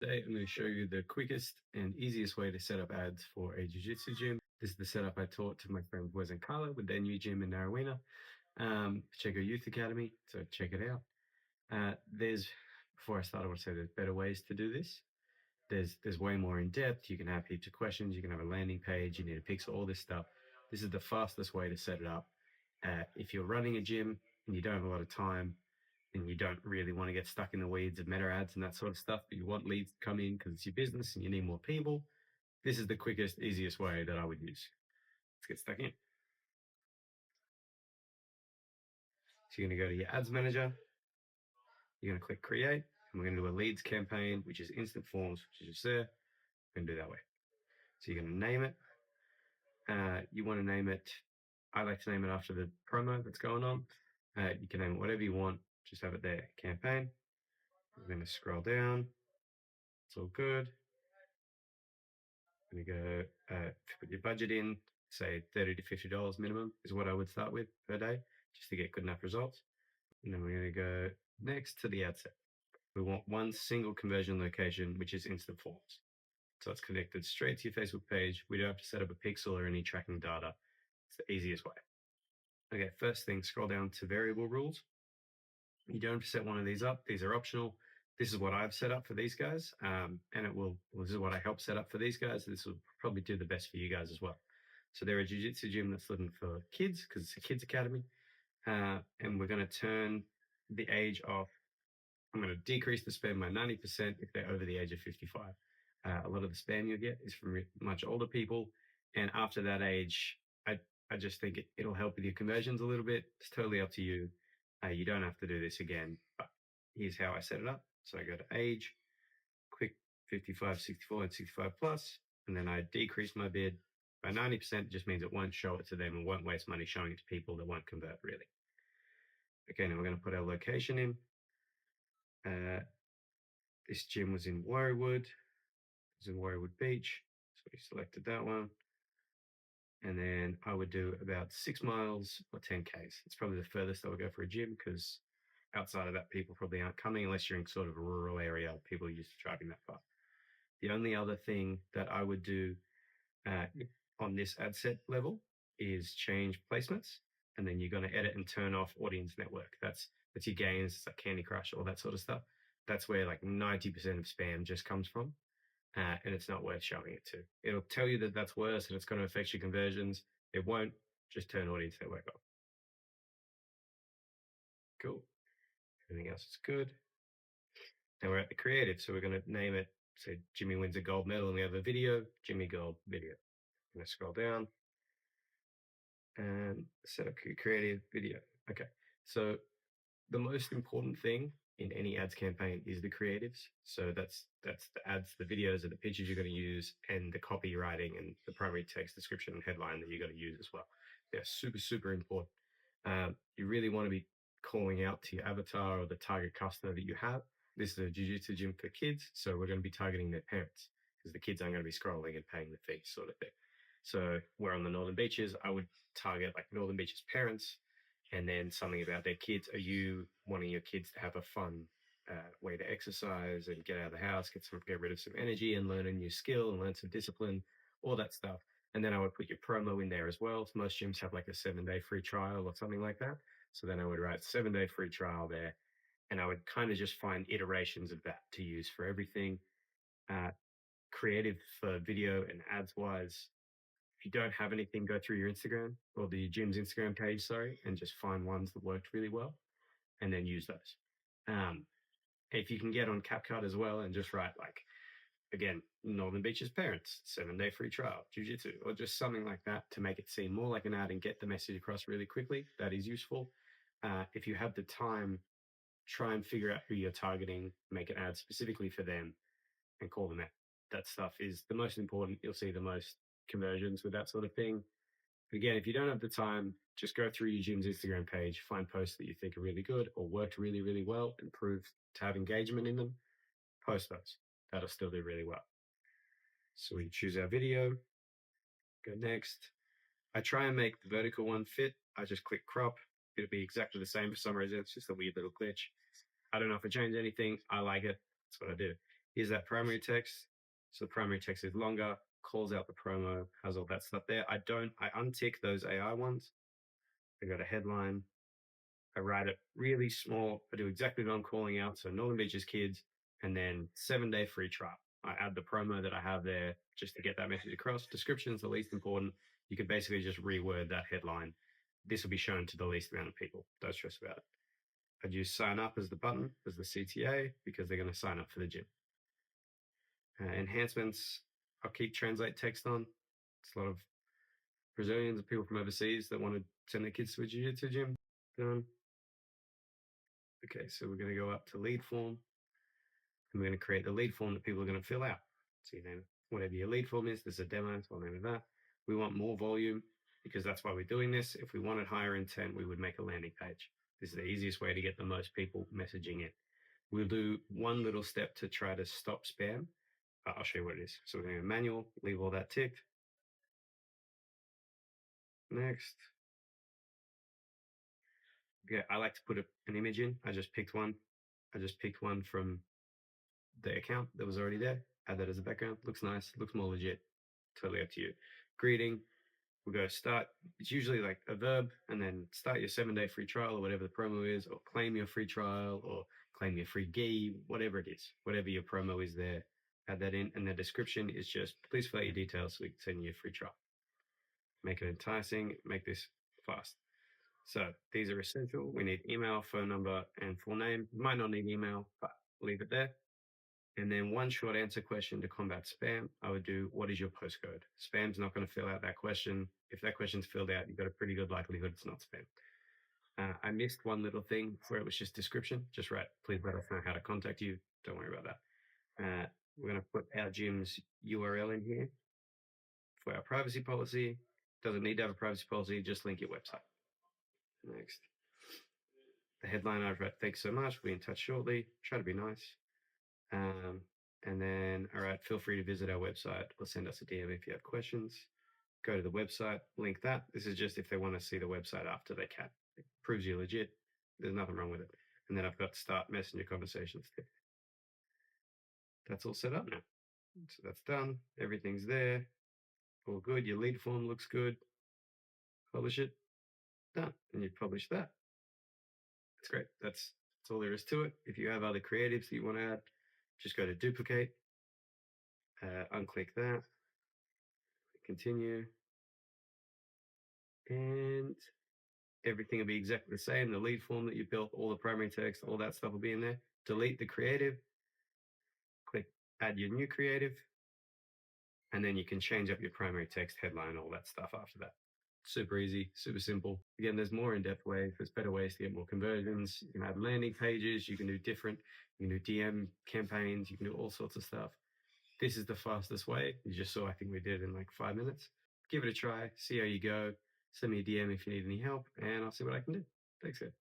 Today, I'm going to show you the quickest and easiest way to set up ads for a Jiu-Jitsu gym. This is the setup I taught to my friend Wes and Carla with their new gym in Narrowena, Pacheco Youth Academy, so check it out. Before I start, I want to say there's better ways to do this. There's way more in depth. You can have heaps of questions. You can have a landing page. You need a pixel, all this stuff. This is the fastest way to set it up. If you're running a gym and you don't have a lot of time, and you don't really want to get stuck in the weeds of meta ads and that sort of stuff, but you want leads to come in because it's your business and you need more people, this is the quickest, easiest way that I would use. Let's get stuck in. So you're going to go to your ads manager. You're going to click create, and we're going to do a leads campaign, which is instant forms, which is just there. We're going to do that way. So you're going to name it. You want to name it, I like to name it after the promo that's going on. You can name it whatever you want, just have it there, campaign. We're going to scroll down. It's all good. I'm going to go put your budget in, say $30 to $50 minimum is what I would start with per day, just to get good enough results. And then we're going to go next to the ad set. We want one single conversion location, which is instant forms. So it's connected straight to your Facebook page. We don't have to set up a pixel or any tracking data. It's the easiest way. Okay, first thing, scroll down to variable rules. You don't have to set one of these up. These are optional. This is what I've set up for these guys. This is what I help set up for these guys. This will probably do the best for you guys as well. So they're a jiu-jitsu gym that's looking for kids because it's a kids academy. And we're going to turn the age off. I'm going to decrease the spam by 90% if they're over the age of 55. A lot of the spam you'll get is from much older people. And after that age, I just think it'll help with your conversions a little bit. It's totally up to you. You don't have to do this again, but here's how I set it up. So I go to age, click 55, 64, and 65 plus, and then I decrease my bid by 90%. It just means it won't show it to them and won't waste money showing it to people that won't convert really. Okay, now we're going to put our location in. This gym was in Warriewood. It was in Warriewood Beach, so we selected that one. And then I would do about 6 miles or 10 Ks. It's probably the furthest I would go for a gym because outside of that, people probably aren't coming unless you're in sort of a rural area. People are used to driving that far. The only other thing that I would do on this ad set level is change placements. And then you're going to edit and turn off audience network. That's your gains, like Candy Crush, all that sort of stuff. That's where like 90% of spam just comes from. And it's not worth showing it to. It'll tell you that that's worse and it's going to affect your conversions. It won't. Just turn audience network off. Cool. Everything else is good. Now we're at the creative, so we're going to name it, say Jimmy wins a gold medal and we have a video, Jimmy gold video. I'm going to scroll down and set up creative video. Okay, so the most important thing in any ads campaign is the creatives. So that's the ads, the videos, and the pictures you're going to use, and the copywriting and the primary text description and headline that you're going to use as well. They're super, super important. You really want to be calling out to your avatar or the target customer that you have. This is a jiu-jitsu gym for kids, so we're going to be targeting their parents because the kids aren't going to be scrolling and paying the fee sort of thing. So we're on the Northern Beaches. I would target like Northern Beaches parents, and then something about their kids. Are you wanting your kids to have a fun way to exercise and get out of the house, get rid of some energy and learn a new skill and learn some discipline, all that stuff. And then I would put your promo in there as well. Most gyms have like a 7-day free trial or something like that. So then I would write 7-day free trial there. And I would kind of just find iterations of that to use for everything. Creative for video and ads wise. If you don't have anything, go through your Instagram or the gym's Instagram page, and just find ones that worked really well and then use those. If you can get on CapCut as well and just write like, again, Northern Beaches parents, 7-day free trial, Jiu-Jitsu, or just something like that to make it seem more like an ad and get the message across really quickly. That is useful. If you have the time, try and figure out who you're targeting, make an ad specifically for them and call them out. That stuff is the most important. You'll see the most conversions with that sort of thing. Again, if you don't have the time, just go through your gym's Instagram page, find posts that you think are really good or worked really, really well and prove to have engagement in them, post those. That'll still do really well. So we choose our video, go next. I try and make the vertical one fit. I just click crop. It'll be exactly the same for some reason. It's just a weird little glitch. I don't know if I changed anything. I like it. That's what I do. Here's that primary text. So the primary text is longer, calls out the promo, has all that stuff there. I untick those AI ones. I got a headline. I write it really small. I do exactly what I'm calling out. So Northern Beaches kids, and then 7-day free trial. I add the promo that I have there just to get that message across. Description is the least important. You could basically just reword that headline. This will be shown to the least amount of people. Don't stress about it. I'd use sign up as the button, as the CTA, because they're going to sign up for the gym. Enhancements, I'll keep translate text on. It's a lot of Brazilians and people from overseas that want to send their kids to a jiu-jitsu gym. Done. Okay, so we're going to go up to lead form, and we're going to create the lead form that people are going to fill out. So you name whatever your lead form is. There's a demo, so I'll name it that. We want more volume because that's why we're doing this. If we wanted higher intent, we would make a landing page. This is the easiest way to get the most people messaging it. We'll do one little step to try to stop spam. I'll show you what it is. So we're going to manual, leave all that ticked. Next. Yeah, I like to put an image in. I just picked one. From the account that was already there. Add that as a background. Looks nice. Looks more legit. Totally up to you. Greeting. We'll go start. It's usually like a verb, and then start your 7-day free trial or whatever the promo is, or claim your free trial, or claim your free gi, whatever it is, whatever your promo is there. Add that in, and the description is just please fill out your details so we can send you a free trial. Make it enticing. Make this fast. So these are essential. We need email, phone number, and full name. Might not need email, but leave it there. And then one short answer question to combat spam. I would do, what is your postcode? Spam's not going to fill out that question. If that question's filled out, you've got a pretty good likelihood it's not spam. I missed one little thing where it was just description. Just write, please let us know how to contact you. Don't worry about that. We're going to put our gym's URL in here for our privacy policy. Doesn't need to have a privacy policy, just link your website. Next. The headline I've read, thanks so much. We'll be in touch shortly. Try to be nice. And then, all right, feel free to visit our website or send us a DM if you have questions. Go to the website, link that. This is just if they want to see the website after they can. It proves you're legit. There's nothing wrong with it. And then I've got start messenger conversations. That's all set up now. So that's done. Everything's there. All good. Your lead form looks good. Publish it. Done. And you publish that. That's great. That's all there is to it. If you have other creatives that you want to add, just go to duplicate, unclick that, continue, and everything will be exactly the same. The lead form that you built, all the primary text, all that stuff will be in there. Delete the creative, click add your new creative, and then you can change up your primary text, headline, all that stuff after that. Super easy, super simple. Again, there's more in-depth ways. There's better ways to get more conversions. You can add landing pages. You can do different. You can do DM campaigns. You can do all sorts of stuff. This is the fastest way. You just saw, I think we did it in like 5 minutes. Give it a try. See how you go. Send me a DM if you need any help, and I'll see what I can do. Thanks, Ed.